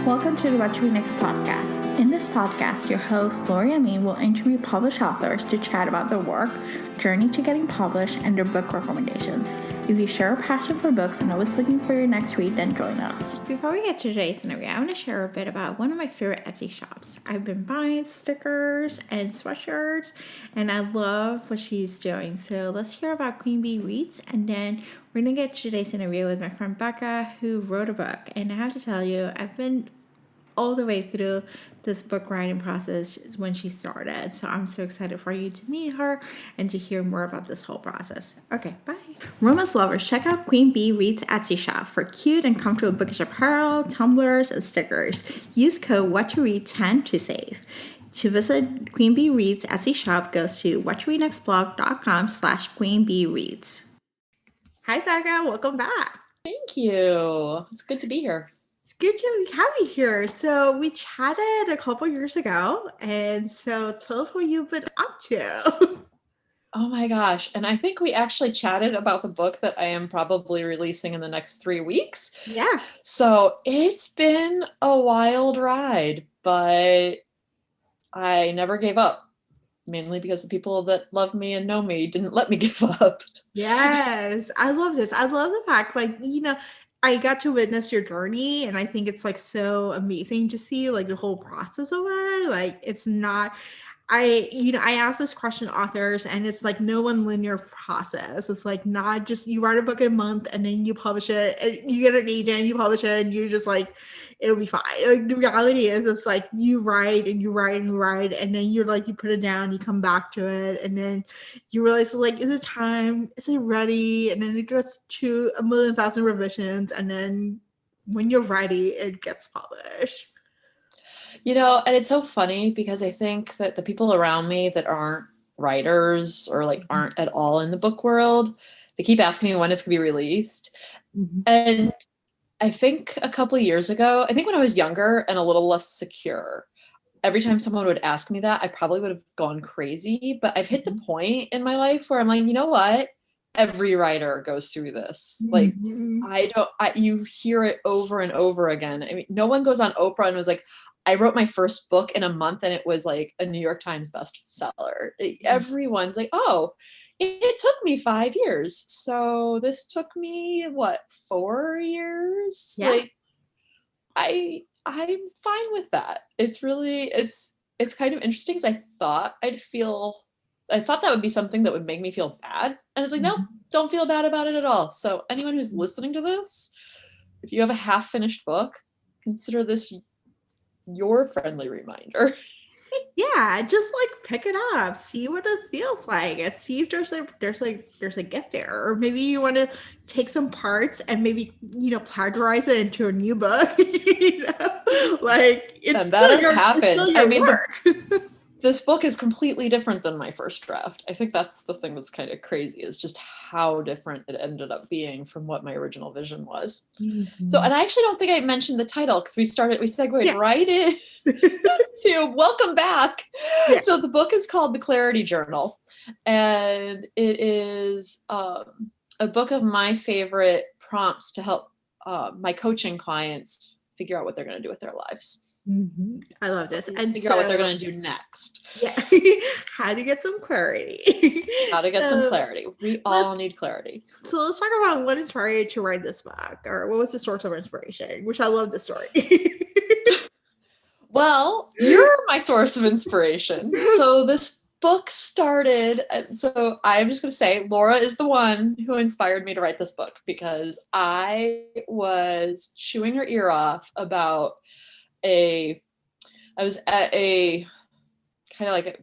Welcome to the What to Read Next podcast. In this podcast, your host, Lori Amin, will interview published authors to chat about their work, journey to getting published, and their book recommendations. If you share a passion for books and always looking for your next read, then join us. Before we get to today's interview, I want to share a bit about one of my favorite Etsy shops. I've been buying stickers and sweatshirts, and I love what she's doing. So let's hear about Queen Bee Reads, and then we're going to get to today's interview with my friend Becca, who wrote a book. And I have to tell you, I've been all the way through this book writing process when she started. So I'm so excited for you to meet her and to hear more about this whole process. Okay, bye. Romance lovers, check out Queen Bee Reads Etsy shop for cute and comfortable bookish apparel, tumblers, and stickers. Use code WhatToRead10 to save. To visit Queen Bee Reads Etsy shop, go to whattoreadnextblog.com/queenbeereads. Hi, Becca. Welcome back. Thank you. It's good to be here. It's good to have you here. So we chatted a couple years ago, and so tell us what you've been up to. Oh my gosh. And I think we actually chatted about the book that I am probably releasing in the next 3 weeks. Yeah. So it's been a wild ride, but I never gave up, mainly because the people that love me and know me didn't let me give up. Yes. I love this. I love the fact, I got to witness your journey, and I think it's so amazing to see the whole process of it. It's not, I ask this question to authors, and it's no one linear process. It's not just you write a book in a month and then you publish it, and you get an agent, you publish it, and you're just it'll be fine. The reality is it's you write and you write and you write, and then you're you put it down, you come back to it, and then you realize is it time? Is it ready? And then it goes to a million thousand revisions, and then when you're ready, it gets published. And it's so funny because I think that the people around me that aren't writers or aren't at all in the book world, they keep asking me when it's going to be released. Mm-hmm. And I think a couple of years ago, I think when I was younger and a little less secure, every time someone would ask me that, I probably would have gone crazy. But I've hit the point in my life where I'm you know what? Every writer goes through this. Mm-hmm. You hear it over and over again. I mean, no one goes on Oprah and was I wrote my first book in a month and it was a New York Times bestseller. Everyone's oh, it took me 5 years. So this took me 4 years? Yeah. I'm fine with that. It's really, it's kind of interesting because I thought that would be something that would make me feel bad. And it's no, don't feel bad about it at all. So anyone who's listening to this, if you have a half-finished book, consider this your friendly reminder. Yeah, just pick it up, see what it feels like, and see if there's a gift there, or maybe you want to take some parts and maybe plagiarize it into a new book. It's and that has happened. I mean, work. This book is completely different than my first draft. I think that's the thing that's kind of crazy, is just how different it ended up being from what my original vision was. Mm-hmm. So, and I actually don't think I mentioned the title because we segued right in to welcome back. Yeah. So the book is called The Clarity Journal, and it is a book of my favorite prompts to help my coaching clients figure out what they're going to do with their lives. Mm-hmm. I love this. And figure out what they're going to do next. Yeah. How to get some clarity. Some clarity. We all need clarity. So let's talk about what inspired you to write this book, or what was the source of inspiration, which I love the story. Well, you're my source of inspiration. So this book started, so I'm just going to say Laura is the one who inspired me to write this book, because I was chewing her ear off about I was at a kind of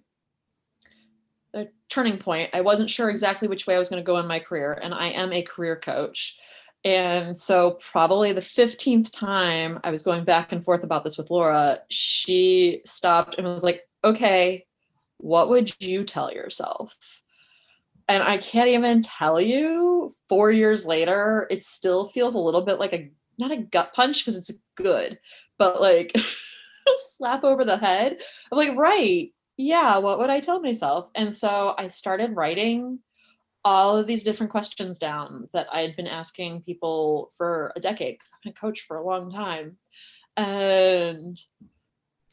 a turning point. I wasn't sure exactly which way I was going to go in my career, and I am a career coach. And so probably the 15th time I was going back and forth about this with Laura, she stopped and was okay, what would you tell yourself? And I can't even tell you, 4 years later, it still feels a little bit not a gut punch because it's good, but a slap over the head. I'm right. Yeah. What would I tell myself? And so I started writing all of these different questions down that I'd been asking people for a decade, because I've been a coach for a long time. And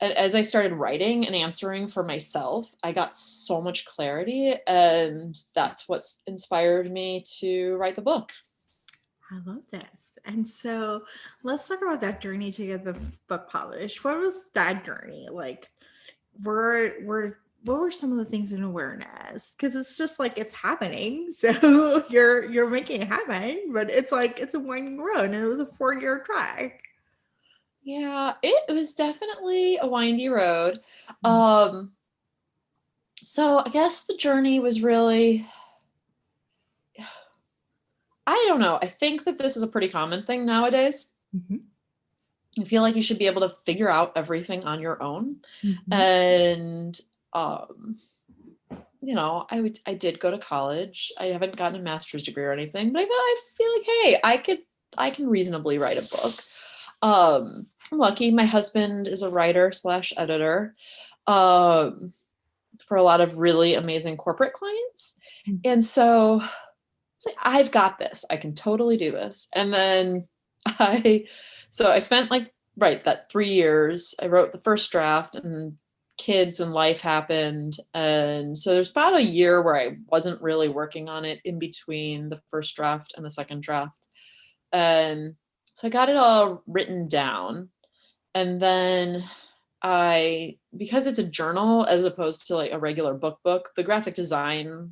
as I started writing and answering for myself, I got so much clarity, and that's what's inspired me to write the book. I love this. And so let's talk about that journey to get the book published. What was that journey like? What were some of the things in awareness? Because it's just like it's happening. So you're making it happen, but it's like it's a winding road, and it was a 4-year track. Yeah, it was definitely a windy road. So I guess the journey was really, I don't know. I think that this is a pretty common thing nowadays. Mm-hmm. I feel like you should be able to figure out everything on your own. Mm-hmm. And, I did go to college. I haven't gotten a master's degree or anything, but I feel like, hey, I can reasonably write a book. I'm lucky. My husband is a writer / editor for a lot of really amazing corporate clients. Mm-hmm. And so it's like, I've got this. I can totally do this. And then I spent that 3 years. I wrote the first draft, and kids and life happened. And so there's about a year where I wasn't really working on it in between the first draft and the second draft. And so I got it all written down. And then because it's a journal as opposed to like a regular book, the graphic design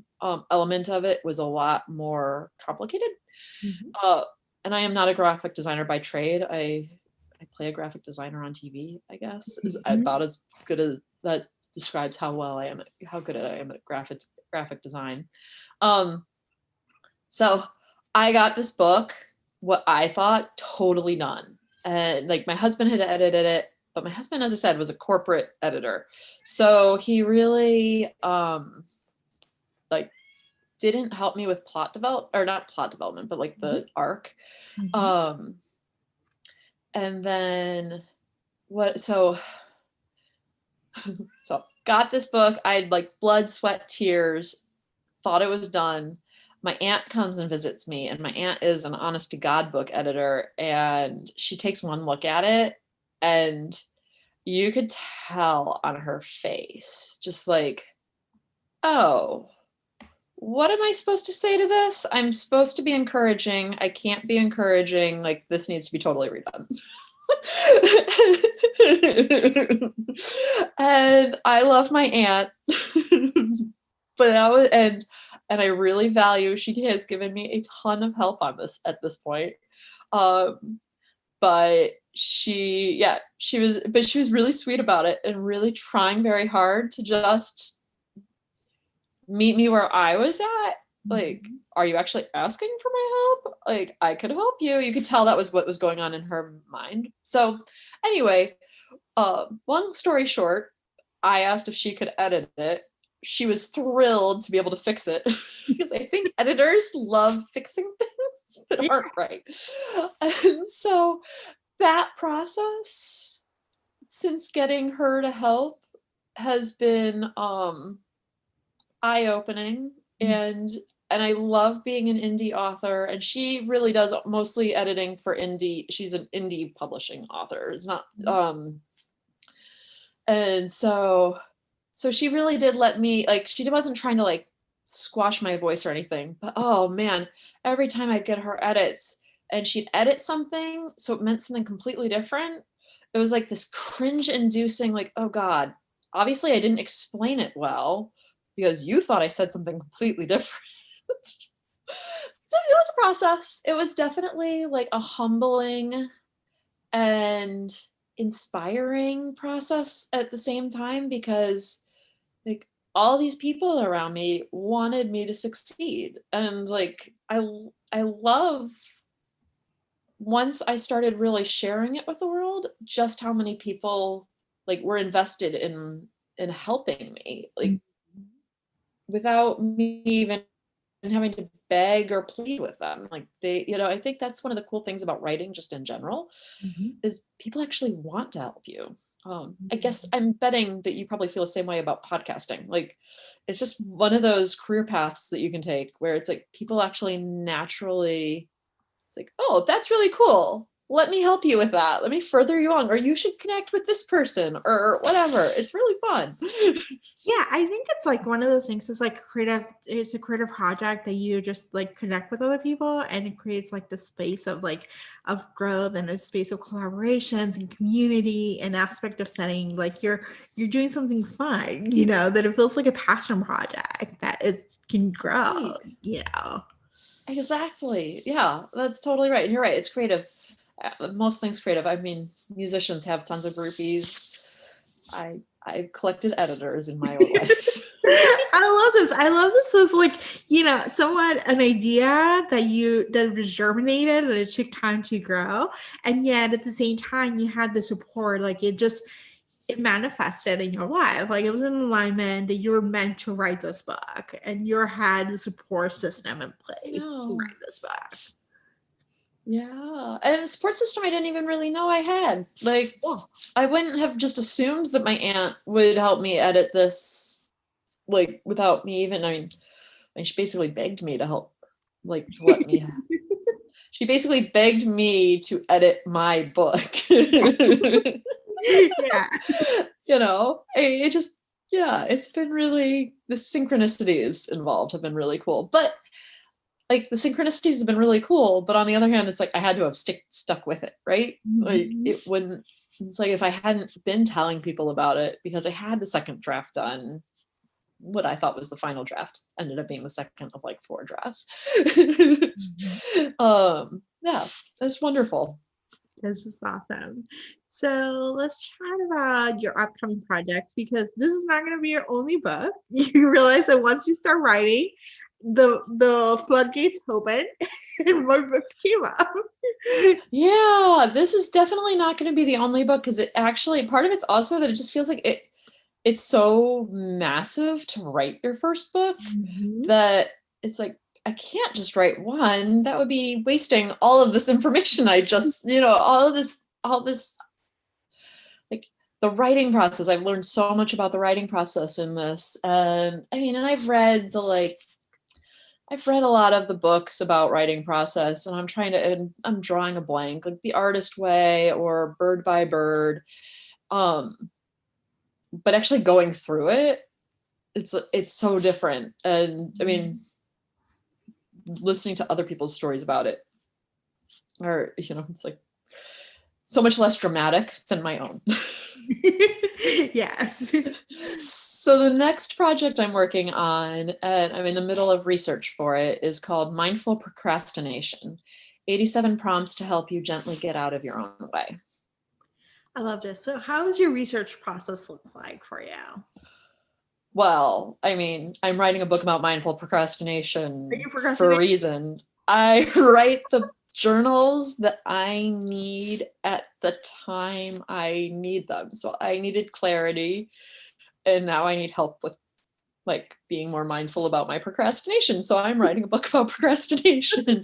element of it was a lot more complicated. Mm-hmm. And I am not a graphic designer by trade. I play a graphic designer on TV, I guess, is about as good as that describes how good I am at graphic design. So I got this book, what I thought totally done. And like my husband had edited it, but my husband, as I said, was a corporate editor. So he really didn't help me with not plot development, but like the arc. Mm-hmm. And then so got this book. I'd like blood, sweat, tears, thought it was done. My aunt comes and visits me, and my aunt is an honest to God book editor, and she takes one look at it, and you could tell on her face, just like, oh, what am I supposed to say to this? I'm supposed to be encouraging. I can't be encouraging. Like, this needs to be totally redone. And I love my aunt, but I really value, she has given me a ton of help on this at this point. But she was really sweet about it and really trying very hard to just meet me where I was at. Like, are you actually asking for my help? Like, I could help you. You could tell that was what was going on in her mind. So anyway, long story short, I asked if she could edit it. She was thrilled to be able to fix it because I think editors love fixing things that aren't right. And so that process, since getting her to help, has been eye-opening, and I love being an indie author, and she really does mostly editing for indie. She's an indie publishing author. It's not and so she really did let me, like, she wasn't trying to like squash my voice or anything, but oh man, every time I'd get her edits and she'd edit something so it meant something completely different, it was like this cringe inducing, like, oh God, obviously I didn't explain it well because you thought I said something completely different. So it was a process. It was definitely like a humbling and inspiring process at the same time, because like all these people around me wanted me to succeed. And like I love, once I started really sharing it with the world, just how many people like were invested in helping me, like without me even having to beg or plead with them. Like they, I think that's one of the cool things about writing just in general, is people actually want to help you. I guess I'm betting that you probably feel the same way about podcasting. Like, it's just one of those career paths that you can take where it's like people actually naturally, it's like, oh, that's really cool. let me help you with that. Let me further you on, or you should connect with this person or whatever. It's really fun. Yeah, I think it's like one of those things is like it's a creative project that you just like connect with other people, and it creates like the space of growth and a space of collaborations and community and aspect of setting like you're doing something fun, that it feels like a passion project that it can grow, Exactly. Yeah, that's totally right. And you're right. It's creative. Most things creative. I mean, musicians have tons of groupies. I've collected editors in my own life. I love this was like, somewhat an idea that was germinated and it took time to grow. And yet at the same time, you had the support, like it manifested in your life. Like it was an alignment that you were meant to write this book and you had the support system in place to write this book. Yeah. And the support system I didn't even really know I had. Like, I wouldn't have just assumed that my aunt would help me edit this, like, without me even, I mean, she basically begged me to help, like, to let me. She basically begged me to edit my book. Yeah. It just, it's been really, the synchronicities involved have been really cool. But like the synchronicities have been really cool, but on the other hand, it's like I had to have stuck with it, right? Mm-hmm. Like it wouldn't. It's like if I hadn't been telling people about it because I had the second draft done, what I thought was the final draft ended up being the second of like 4 drafts. Yeah, that's wonderful. This is awesome. So let's chat about your upcoming projects, because this is not going to be your only book. You realize that once you start writing, the floodgates open and more books came up. Yeah, this is definitely not going to be the only book, because it actually, part of it's also that it just feels like it's so massive to write your first book that it's like, I can't just write one. That would be wasting all of this information. I just, all this, like the writing process. I've learned so much about the writing process in this. And I mean, and I've read a lot of the books about writing process, and I'm drawing a blank, like The Artist Way or Bird by Bird. But actually going through it, it's so different. And I mean, listening to other people's stories about it, or it's like so much less dramatic than my own. Yes. So the next project I'm working on, and I'm in the middle of research for it, is called Mindful Procrastination: 87 Prompts to Help You Gently Get Out of Your Own Way. I love this. So how does your research process look like for you? Well, I mean, I'm writing a book about mindful procrastination for a reason. I write the journals that I need at the time I need them. So I needed clarity, and now I need help with like being more mindful about my procrastination. So I'm writing a book about procrastination.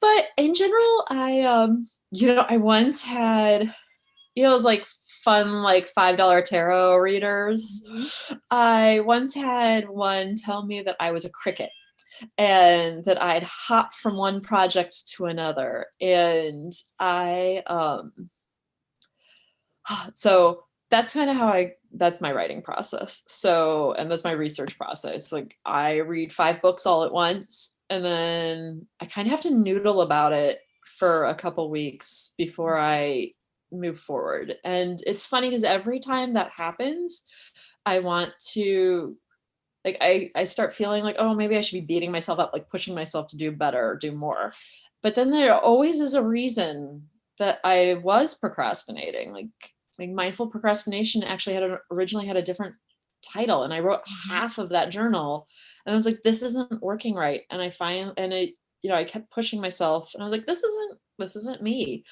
But in general, I once had, it was like fun, like $5 tarot readers. I once had one tell me that I was a cricket and that I'd hop from one project to another. And so that's kind of that's my writing process. So, and that's my research process. Like I read 5 books all at once, and then I kind of have to noodle about it for a couple weeks before I move forward. And it's funny because every time that happens, I want to, like, I start feeling like, oh, maybe I should be beating myself up, like pushing myself to do better or do more. But then there always is a reason that I was procrastinating. Like mindful procrastination actually originally had a different title, and I wrote half of that journal, and I was like, this isn't working right. And I kept pushing myself, and I was like, this isn't me.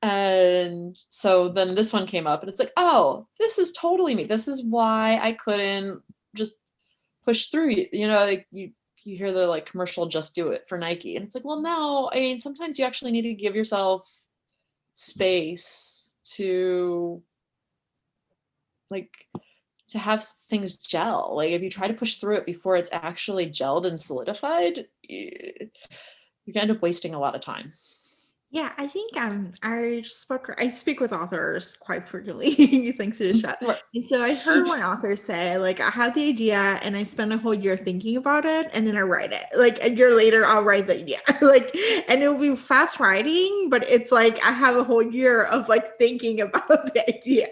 And so then this one came up, and it's like, oh, this is totally me. This is why I couldn't just push through. Like you hear the like commercial, just do it, for Nike. And it's like, well, no, I mean, sometimes you actually need to give yourself space to have things gel. Like if you try to push through it before it's actually gelled and solidified, you can end up wasting a lot of time. Yeah, I think I speak with authors quite frequently thanks to the show. Right. And so I heard one author say, like, I have the idea and I spend a whole year thinking about it and then I write it. Like a year later, I'll write the idea. Like, and it'll be fast writing, but it's like I have a whole year of like thinking about the idea.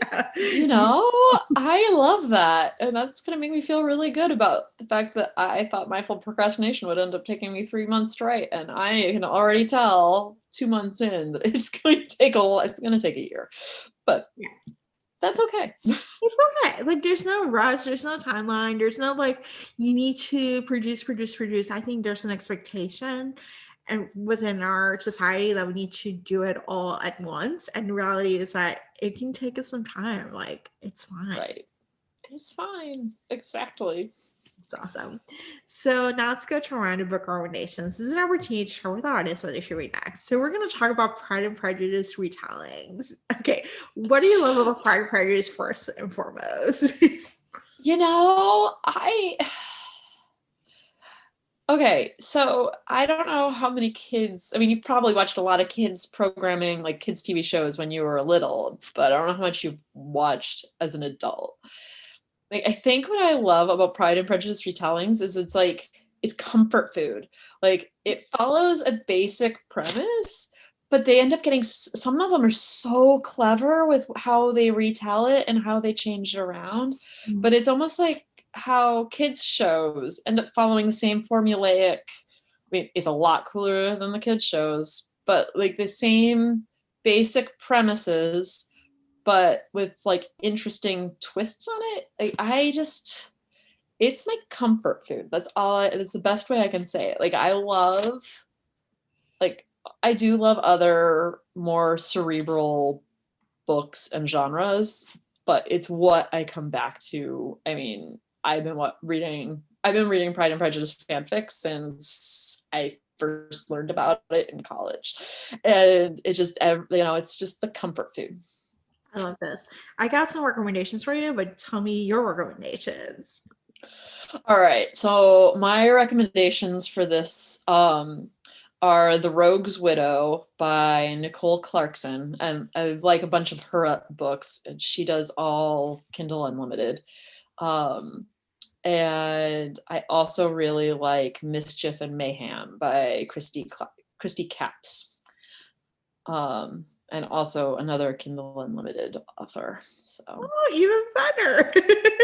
I love that. And that's going to make me feel really good about the fact that I thought mindful procrastination would end up taking me 3 months to write. And I can already tell 2 months in that it's going to take a year. But Yeah. that's okay. It's okay. Like, there's no rush, there's no timeline, there's no like you need to produce. I think there's an expectation and within our society that we need to do it all at once. And the reality is that it can take us some time. Like, it's fine. Right. It's fine. Exactly. It's awesome. So now let's go to a round of book recommendations. This is an opportunity to share with our audience what they should read next. So we're going to talk about Pride and Prejudice retellings. Okay, what do you love about Pride and Prejudice first and foremost? Okay, so I don't know how many kids, I mean, you probably watched a lot of kids programming, like kids TV shows when you were little, but I don't know how much you've watched as an adult. Like, I think what I love about Pride and Prejudice retellings is it's comfort food. Like, it follows a basic premise, but they end up getting, some of them are so clever with how they retell it and how they change it around. But it's almost like how kids shows end up following the same formulaic, I mean, it's a lot cooler than the kids shows, but like the same basic premises, but with like interesting twists on it. It's my comfort food. It's the best way I can say it. Like, I do love other more cerebral books and genres, but it's what I come back to. I mean, I've been reading Pride and Prejudice fanfics since I first learned about it in college. And it's just the comfort food. I love this. I got some recommendations for you, but tell me your recommendations. All right. So my recommendations for this are The Rogue's Widow by Nicole Clarkson. And I like a bunch of her books, and she does all Kindle Unlimited. And I also really like Mischief and Mayhem by Christy Capps. And also another Kindle Unlimited author. So even better.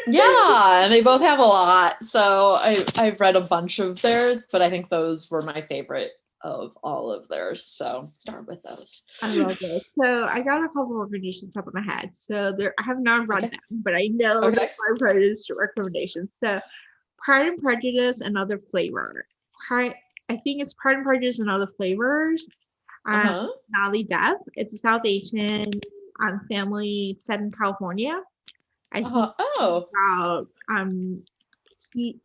Yeah, and they both have a lot. So I've read a bunch of theirs, but I think those were my favorite of all of theirs. So start with those. I love it. So I got a couple of recommendations top of my head. So I have not read them, but I know the Pride and Prejudice recommendations. So Pride and Prejudice, Another Flavor. I think it's Pride and Prejudice and Other Flavors. Nolly Depp. It's a South Asian family set in California. I think about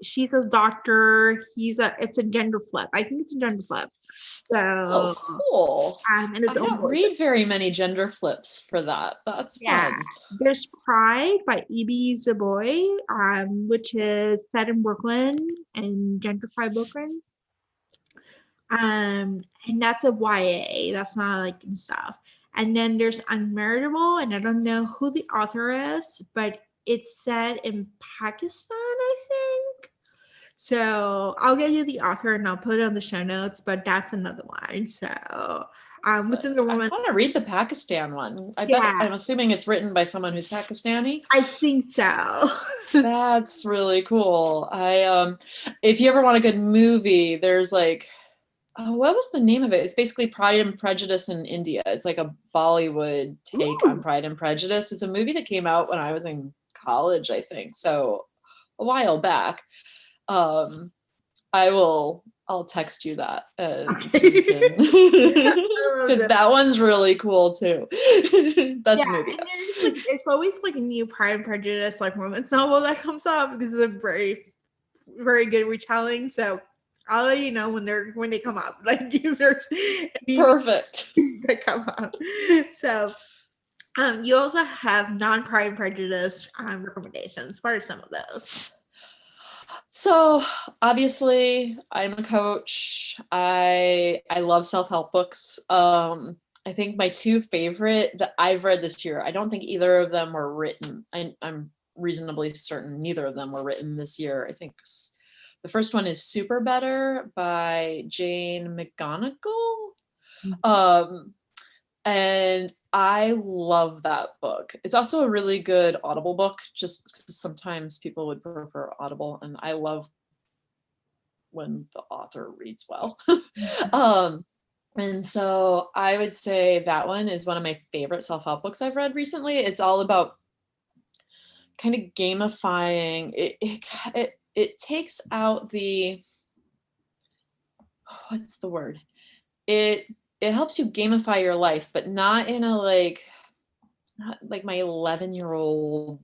she's a doctor. It's a gender flip. I think it's a gender flip. So cool. And I don't read very many gender flips for that. That's fun. There's Pride by E.B. Zaboy, which is set in Brooklyn and gentrified Brooklyn. And that's a YA. That's not like stuff. And then there's Unmarriageable, and I don't know who the author is, but it's set in Pakistan, I think. So I'll get you the author and I'll put it on the show notes, but that's another one. So within the woman, I want to read the Pakistan one. I'm assuming it's written by someone who's Pakistani. I think so. That's really cool. If you ever want a good movie, there's like, what was the name of it? It's basically Pride and Prejudice in India. It's like a Bollywood take on Pride and Prejudice. It's a movie that came out when I was in college, I think. So a while back. I'll text you that. Because that one's really cool too. That's a movie. It's always like a new Pride and Prejudice like romance novel that comes up because it's a very, very good retelling. So I'll let you know when they come up. Like if there's perfect that come up. So you also have non-Pride and Prejudice recommendations. What are some of those? So obviously I'm a coach. I love self-help books. I think my two favorite that I've read this year, I don't think either of them were written. I'm reasonably certain neither of them were written this year. I think the first one is Super Better by Jane McGonigal. Um, and I love that book. It's also a really good Audible book, just because sometimes people would prefer Audible, and I love when the author reads well. um, and so I would say that one is one of my favorite self-help books I've read recently. It's all about kind of gamifying it takes out the what's the word? It it helps you gamify your life, but not in a not like my 11-year-old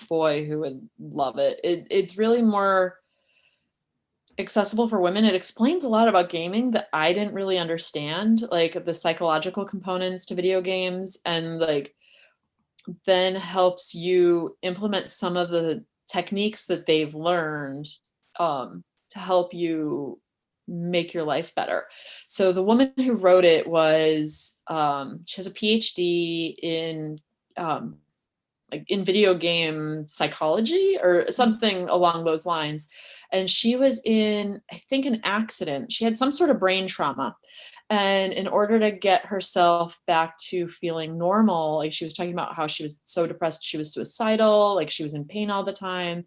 boy who would love it. It's really more accessible for women. It explains a lot about gaming that I didn't really understand, like the psychological components to video games, and like then helps you implement some of the techniques that they've learned to help you make your life better. So the woman who wrote it was she has a PhD in like in video game psychology or something along those lines. And she was in, I think, an accident. She had some sort of brain trauma. And in order to get herself back to feeling normal, like she was talking about how she was so depressed, she was suicidal, like she was in pain all the time.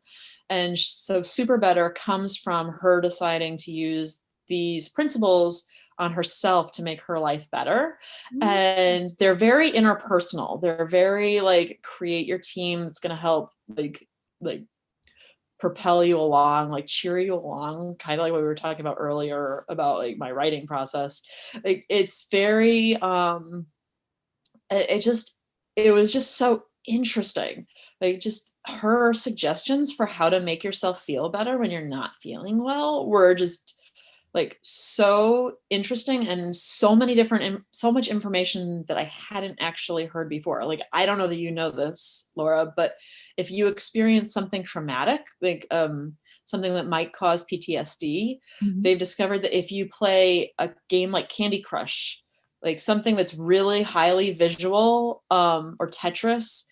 And so Super Better comes from her deciding to use these principles on herself to make her life better. And they're very interpersonal. They're very like create your team that's going to help like propel you along, like cheer you along, kind of like what we were talking about earlier about like my writing process. Like it's very it was just so interesting. Like just her suggestions for how to make yourself feel better when you're not feeling well were just like so interesting, and so many different so much information that I hadn't actually heard before. Like I don't know that you know this, Laura, but if you experience something traumatic, like something that might cause PTSD, they've discovered that if you play a game like Candy Crush, like something that's really highly visual, or Tetris,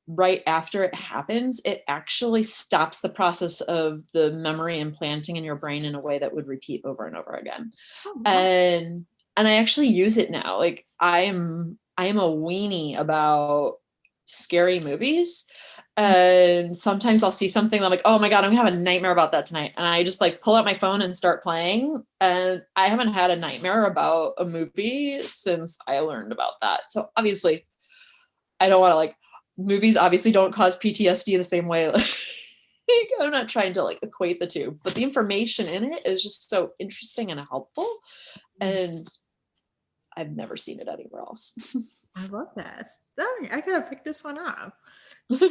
right after it happens, it actually stops the process of the memory implanting in your brain in a way that would repeat over and over again. Oh, wow. And I actually use it now. Like I am a weenie about scary movies. And sometimes I'll see something I'm like, oh my God, I'm gonna have a nightmare about that tonight. And I just like pull out my phone and start playing. And I haven't had a nightmare about a movie since I learned about that. So obviously I don't want to like, movies obviously don't cause PTSD the same way. I'm not trying to like equate the two, but the information in it is just so interesting and helpful. And I've never seen it anywhere else. I love that. I gotta pick this one up. So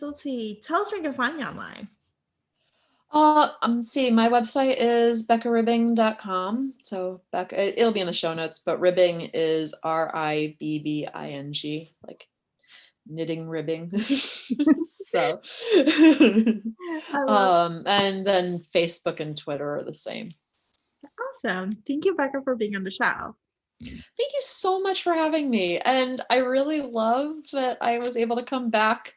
let's see. Tell us where you can find you online. See, my website is beccaribbing.com. So Becca, it'll be in the show notes, but ribbing is Ribbing, like knitting ribbing. So and then Facebook and Twitter are the same. Awesome. Thank you, Becca, for being on the show. Thank you so much for having me. And I really love that I was able to come back.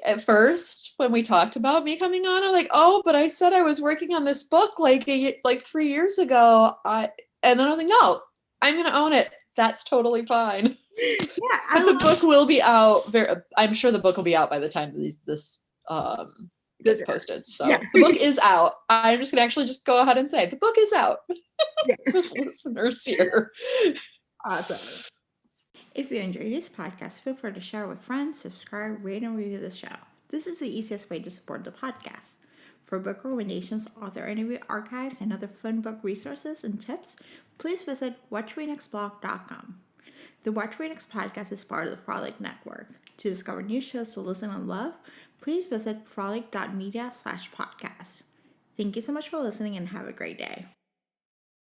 At first, when we talked about me coming on, I'm like, oh, but I said I was working on this book like 3 years ago. And then I was like, no, I'm going to own it. That's totally fine. Yeah, but the book will be out. I'm sure the book will be out by the time this gets posted. So yeah. The book is out. I'm just gonna actually just go ahead and say the book is out. Yes. Listeners here. Awesome. If you enjoyed this podcast, feel free to share with friends, subscribe, rate, and review the show. This is the easiest way to support the podcast. For book recommendations, author interview archives, and other fun book resources and tips, please visit WhatchReNextBlog.com. The Watch Read Next podcast is part of the Frolic Network. To discover new shows to listen and love, please visit frolic.media/podcast. Thank you so much for listening and have a great day.